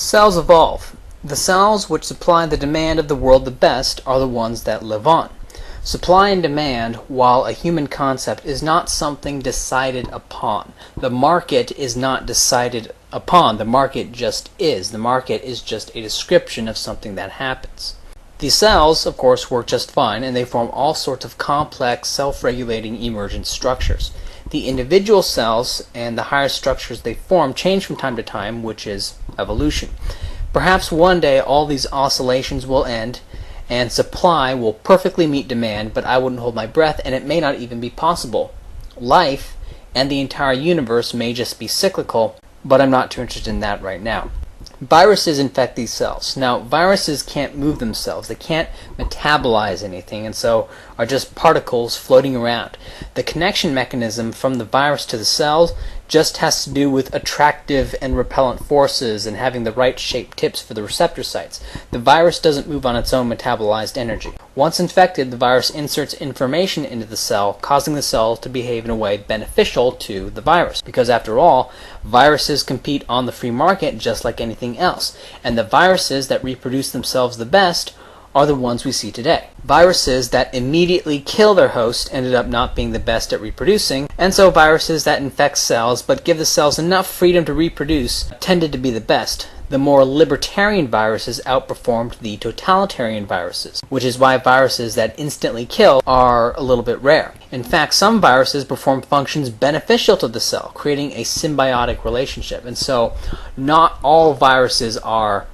Cells evolve. The cells which supply the demand of the world the best are the ones that live on. Supply and demand, while a human concept, is not something decided upon. The market is not decided upon. The market just is. The market is just a description of something that happens. The cells, of course, work just fine, and they form all sorts of complex, self-regulating emergent structures. The individual cells and the higher structures they form change from time to time, which is evolution. Perhaps one day all these oscillations will end, and supply will perfectly meet demand, but I wouldn't hold my breath, and it may not even be possible. Life and the entire universe may just be cyclical, but I'm not too interested in that right now. Viruses infect these cells. Now, viruses can't move themselves. They can't metabolize anything, and so are just particles floating around. The connection mechanism from the virus to the cells just has to do with attractive and repellent forces and having the right shaped tips for the receptor sites. The virus doesn't move on its own metabolized energy. Once infected, the virus inserts information into the cell, causing the cell to behave in a way beneficial to the virus. Because after all, viruses compete on the free market just like anything else, and the viruses that reproduce themselves the best are the ones we see today. Viruses that immediately kill their host ended up not being the best at reproducing, and so viruses that infect cells but give the cells enough freedom to reproduce tended to be the best. The more libertarian viruses outperformed the totalitarian viruses, which is why viruses that instantly kill are a little bit rare. In fact, some viruses perform functions beneficial to the cell, creating a symbiotic relationship, and so not all viruses are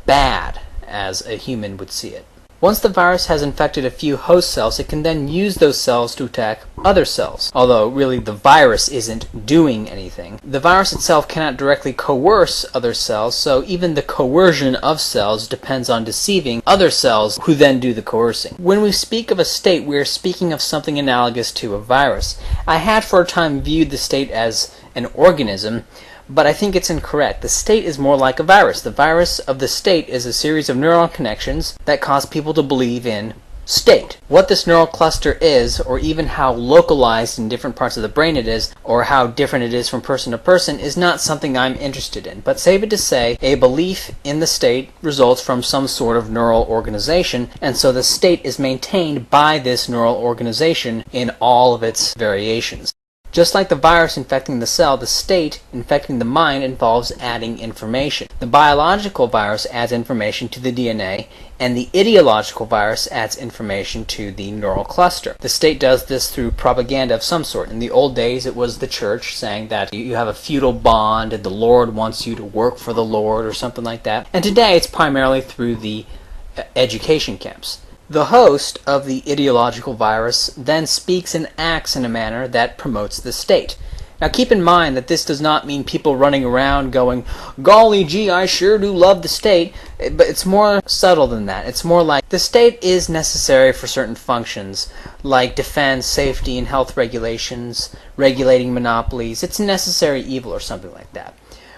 bad as a human would see it. Once the virus has infected a few host cells, it can then use those cells to attack other cells. Although, really, the virus isn't doing anything. The virus itself cannot directly coerce other cells, so even the coercion of cells depends on deceiving other cells who then do the coercing. When we speak of a state, we are speaking of something analogous to a virus. I had for a time viewed the state as an organism, but I think it's incorrect. The state is more like a virus. The virus of the state is a series of neuron connections that cause people to believe in state. What this neural cluster is, or even how localized in different parts of the brain it is, or how different it is from person to person, is not something I'm interested in. But save it to say, a belief in the state results from some sort of neural organization, and so the state is maintained by this neural organization in all of its variations. Just like the virus infecting the cell, the state infecting the mind involves adding information. The biological virus adds information to the DNA, and the ideological virus adds information to the neural cluster. The state does this through propaganda of some sort. In the old days, it was the church saying that you have a feudal bond and the Lord wants you to work for the Lord or something like that. And today, it's primarily through the education camps. The host of the ideological virus then speaks and acts in a manner that promotes the state. Now keep in mind that this does not mean people running around going, golly gee, I sure do love the state, but it's more subtle than that. It's more like the state is necessary for certain functions, like defense, safety, and health regulations, regulating monopolies. It's a necessary evil or something like that.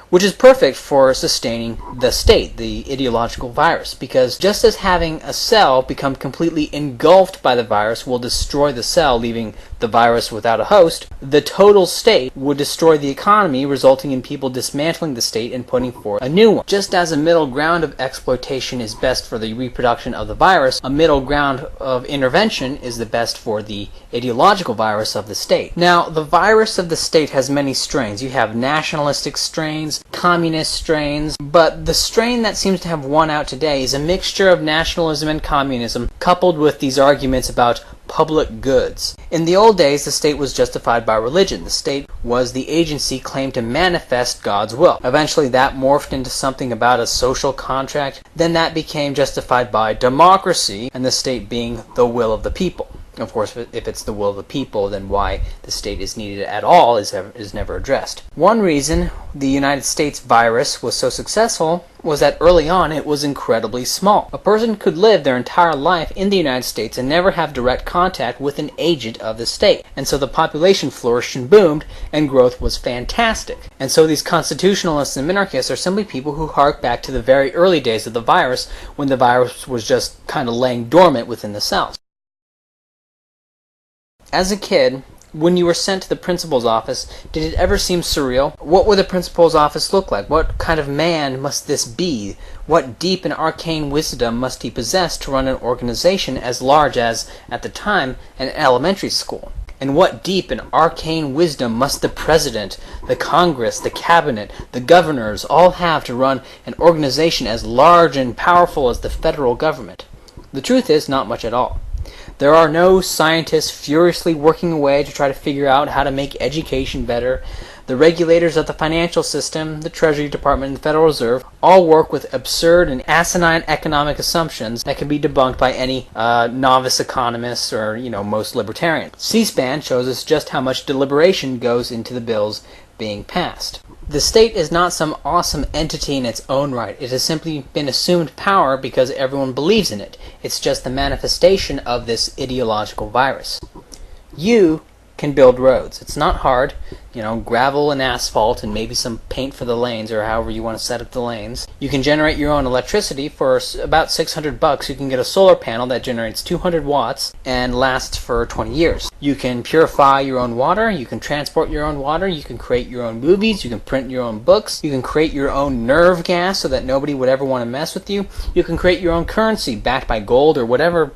Which is perfect for sustaining the state, the ideological virus, because just as having a cell become completely engulfed by the virus will destroy the cell, leaving the virus without a host, the total state would destroy the economy, resulting in people dismantling the state and putting forth a new one. Just as a middle ground of exploitation is best for the reproduction of the virus, a middle ground of intervention is the best for the ideological virus of the state. Now, the virus of the state has many strains. You have nationalistic strains, communist strains, but the strain that seems to have won out today is a mixture of nationalism and communism coupled with these arguments about public goods. In the old days, the state was justified by religion. The state was the agency claimed to manifest God's will. Eventually that morphed into something about a social contract. Then that became justified by democracy, and the state being the will of the people. Of course, if it's the will of the people, then why the state is needed at all is never addressed. One reason the United States virus was so successful was that early on it was incredibly small. A person could live their entire life in the United States and never have direct contact with an agent of the state. And so the population flourished and boomed, and growth was fantastic. And so these constitutionalists and minarchists are simply people who hark back to the very early days of the virus, when the virus was just kind of laying dormant within the cells. As a kid, When you were sent to the principal's office, did it ever seem surreal? What would the principal's office look like? What kind of man must this be? What deep and arcane wisdom must he possess to run an organization as large as, at the time, an elementary school? And what deep and arcane wisdom must the president, the Congress, the cabinet, the governors all have to run an organization as large and powerful as the federal government? The truth is, not much at all. There are no scientists furiously working away to try to figure out how to make education better. The regulators of the financial system, the Treasury Department, and the Federal Reserve all work with absurd and asinine economic assumptions that can be debunked by any novice economist or, most libertarians. C-SPAN shows us just how much deliberation goes into the bills being passed. The state is not some awesome entity in its own right. It has simply been assumed power because everyone believes in it. It's just the manifestation of this ideological virus. You can build roads. It's not hard. Gravel and asphalt and maybe some paint for the lanes or however you want to set up the lanes. You can generate your own electricity for about $600. You can get a solar panel that generates 200 watts and lasts for 20 years. You can purify your own water. You can transport your own water. You can create your own movies. You can print your own books. You can create your own nerve gas so that nobody would ever want to mess with you. You can create your own currency backed by gold or whatever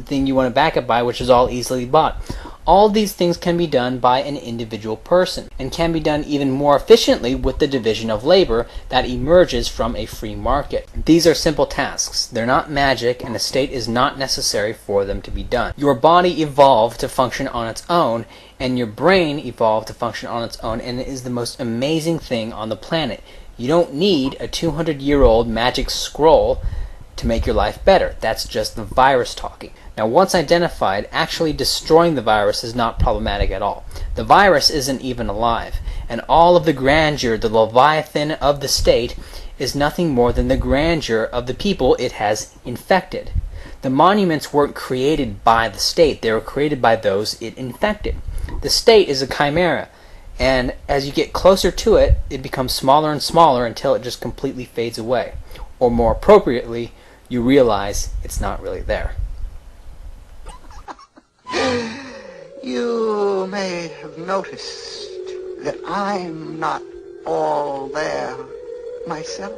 thing you want to back it by, which is all easily bought. All these things can be done by an individual person, and can be done even more efficiently with the division of labor that emerges from a free market. These are simple tasks. They're not magic, and a state is not necessary for them to be done. Your body evolved to function on its own, and your brain evolved to function on its own, and it is the most amazing thing on the planet. You don't need a 200-year-old magic scroll to make your life better. That's just the virus talking. Now, once identified, actually destroying the virus is not problematic at all. The virus isn't even alive, and all of the grandeur, the leviathan of the state, is nothing more than the grandeur of the people it has infected. The monuments weren't created by the state, they were created by those it infected. The state is a chimera, and as you get closer to it, it becomes smaller and smaller until it just completely fades away. Or more appropriately, you realize it's not really there. You may have noticed that I'm not all there myself.